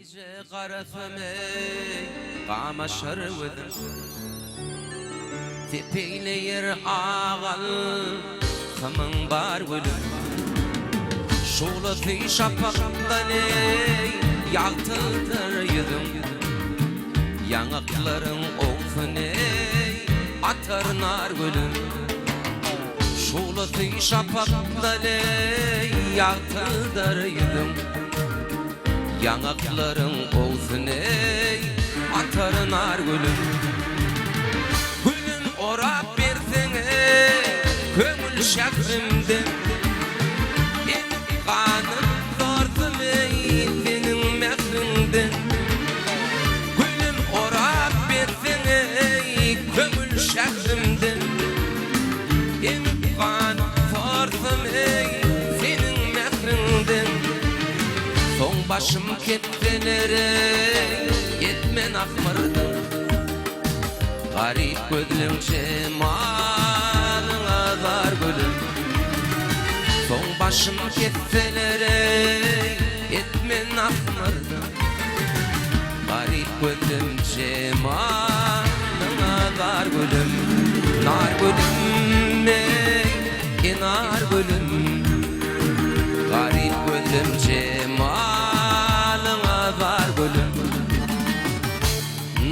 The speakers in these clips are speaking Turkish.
Gece qarafamay qamaşar wüdüm Tepeyleyer ağal Kımın bar wülüm Şolatı şapakdan ey Yağtıldır yüzüm Yanakların olsun ey Atar nar wülüm Şolatı şapakdan ey Yağtıldır yüzüm Yanakların olsun ey Atar nar gülüm Gülüm orap bersen ey Köngül şakrimden Benim kanım zorsun ey Senin mehrinden Gülüm orap bersen ey Köngül şakrimden Benim kanım zorsun ey Senin mehrinden Son başım kettelere yetmen akmırdım Garip gözlüm cemalın azar gülüm Son başım kettelere yetmen akmırdım Garip gözlüm cemalın azar gülüm Nar gülüm ey nar gülüm Garip gözlüm cemalın azar gülüm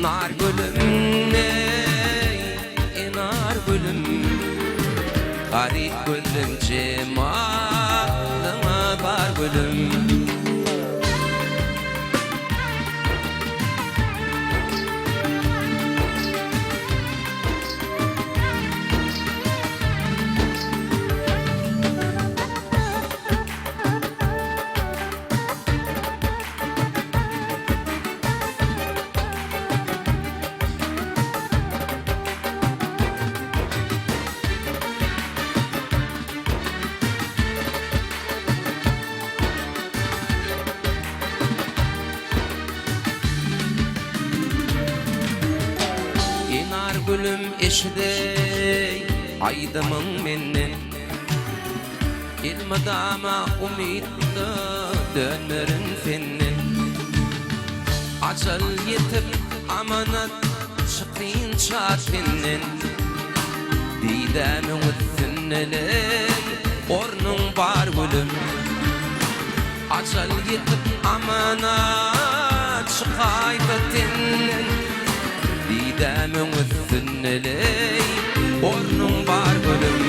Nar gülüm ey nar gülüm Garip gözlüm cemalın azar gülüm Gülüm eşidey aydımın mennen İlmadama umidda dönmerin sennen Acel yetip amanat çıkın çatinen Didemin üstüneley ornun var gülüm Acel yetip amanat çıkayda tinen Didemin üstüneley ornun var gülüm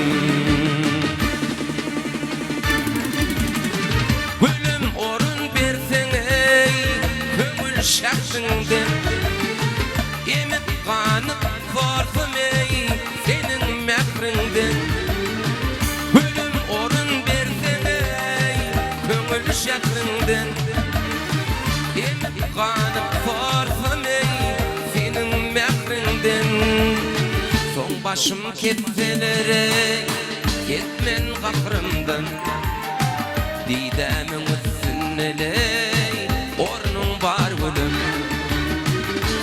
Gülüm orun bersen ey Köngül şaksından Emip kanıp korkum ey Senin mehrinden Gülüm orun bersen ey Köngül şaksından Emip kanıp korkum ey Son başım kettelere Yetmen kakrımdan Didemin üstüneley ornun var gülüm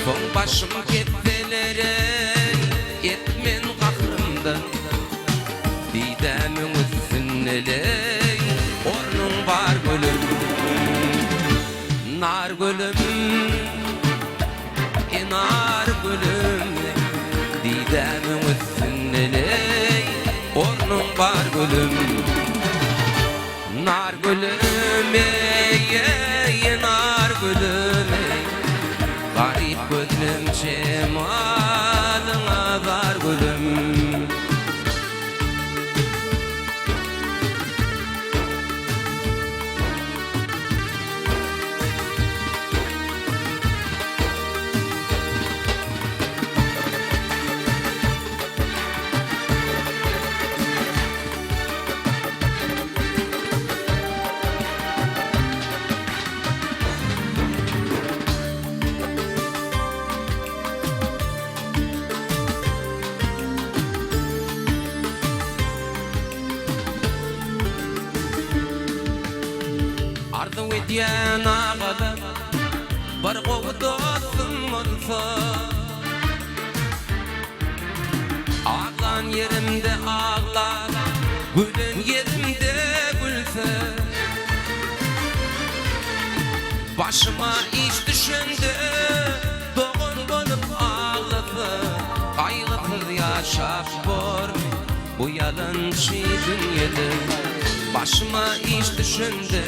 Son başım kettelere Yetmen kakrımdan Didemin üstüneley ornun var gülüm Nar gülüm nar gülüm Didemin üstüneley ornun var gülüm Nar gülüm ey nar gülüm ey Garip gözlüm cemalın azar gülüm Ardı vidyen ağadan Bargı dostum olsa Ağlan yerimde ağlar Gülün yerimde gülse Başıma iş düşende doğun bolup ağlatıp kaygıpız yaşap bor bu yalançı dünyada. Başıma iş düşende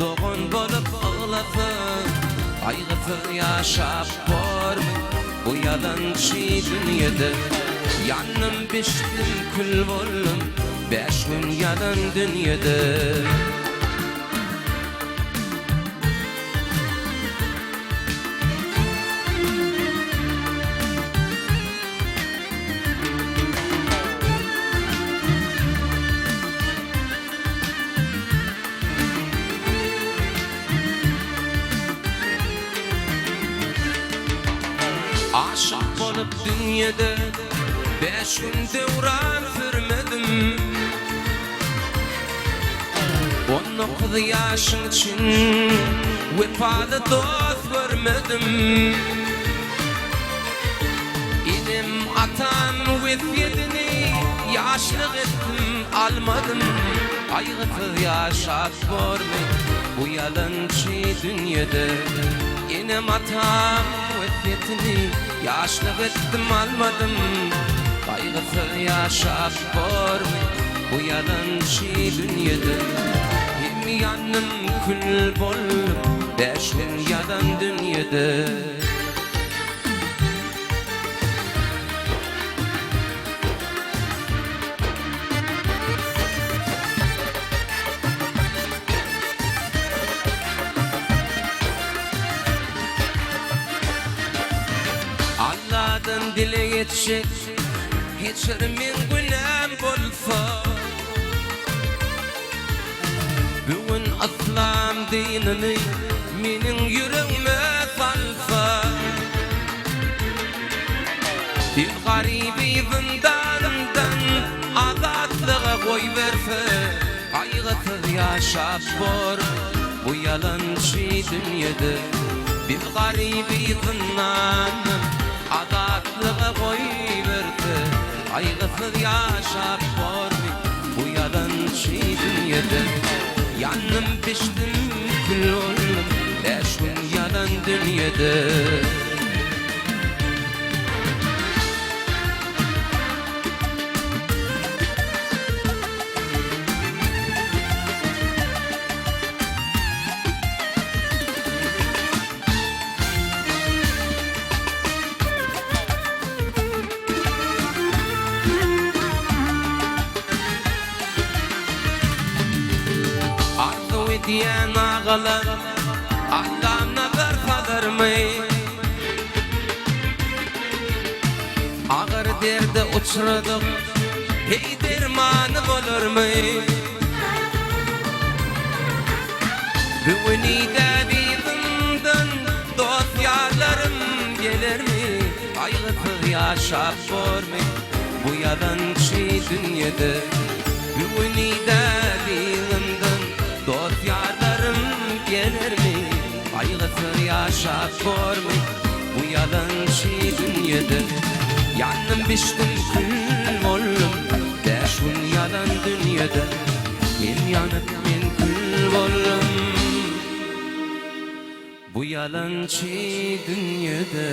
doğun bolup ağlatıp kaygıpız yaşap bor bu yalançı dünyada. Yanım piştim kül boldum 5 gün yalan dünyada. Aşık bolup dünyada 5 gün devran sürmedim. 19 yaşın için vefalı dost görmedim. İlim atam vesiyetini yaşlık ettim almadım. Kaygısız yaşap görmek bu yalançı dünyada. İlim atam vesiyetini yaşlık ettim almadım. Kaygısız yaşap görmek bu yalançı dünyada. Hem yanım kül bolup 5 gün yalan dünyada. Allah'tan dile yetecek geçirimin günem bolsa. Bugün aslam dinini menin yüreğime salsa. Bir garibi zindanımdan azatlığa koy verse. Kaygısız yaşap bor bu yalançı dünyada. Bir garibi zindanım azatlığa koy verse. Kaygısız yaşap bor bu yalançı dünyada. Yanım piştim kül oldum 5 gün yalan dünyada. Diyen ağalar Allah'ım nazar salırmay. Ağır derde uçradık hey dermanı olurmay. Bugünü de bizimden dost yarlarım gelir mi? Kaygısız yaşap görmek bu yalançı dünyada. Bugünü de bizimden dost yarlarım gelir mi? Kaygısız yaşap görmek bu yalançı dünyada. Yanım piştim kül oldum 5 gün yalan dünyada. Hem yanıp men kül oldum bu yalançı dünyada.